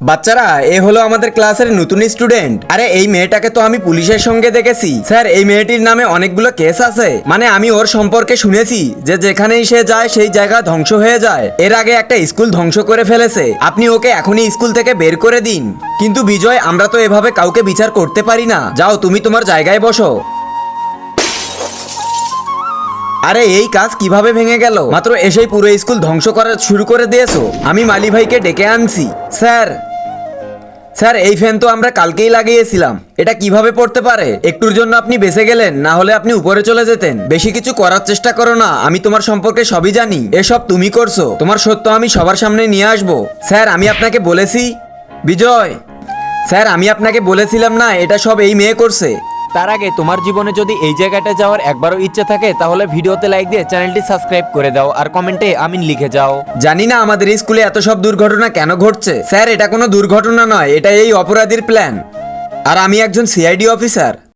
বাচ্চারা এ হলো আমাদের ক্লাসের নতুন স্টুডেন্ট। আরে এই মেয়েটাকে তো আমি পুলিশের সঙ্গে দেখেছি স্যার। এই মেয়েটির নামে অনেকগুলো কেস আছে, মানে আমি ওর সম্পর্কে শুনেছি যে যেখানেই সে যায় সেই জায়গা ধ্বংস হয়ে যায়। এর আগে একটা স্কুল ধ্বংস করে ফেলেছে। আপনি ওকে এখনই স্কুল থেকে বের করে দিন। কিন্তু বিজয়, আমরা তো এভাবে কাউকে বিচার করতে পারি না। যাও তুমি তোমার জায়গায় বসো। আরে এই কাজ কিভাবে ভেঙে গেল? মাত্র এসেই পুরো স্কুল ধ্বংস করা শুরু করে দিয়েছো। আমি মালি ভাইকে ডেকে আনছি। স্যার স্যার, এই ফ্যান তো আমরা কালকেই লাগিয়েছিলাম, এটা কিভাবে পড়তে পারে? একটুর জন্য আপনি বেঁচে গেলেন, না হলে আপনি উপরে চলে যেতেন। বেশি কিছু করার চেষ্টা করো না, আমি তোমার সম্পর্কে সবই জানি। এসব তুমি করছো, তোমার সত্য আমি সবার সামনে নিয়ে আসবো। স্যার আমি আপনাকে বলেছি। বিজয় স্যার, আমি আপনাকে বলেছিলাম না এটা সব এই মেয়ে করছে। তার আগে তোমার জীবনে যদি এই জায়গাটা যাওয়ার একবারও ইচ্ছে থাকে তাহলে ভিডিওতে লাইক দিয়ে চ্যানেলটি সাবস্ক্রাইব করে দাও আর কমেন্টে আমিন লিখে যাও। জানি না আমাদের স্কুলে এত সব দুর্ঘটনা কেন ঘটছে। স্যার এটা কোনো দুর্ঘটনা নয়, এটা এই অপরাধীর প্ল্যান। আর আমি একজন সিআইডি অফিসার।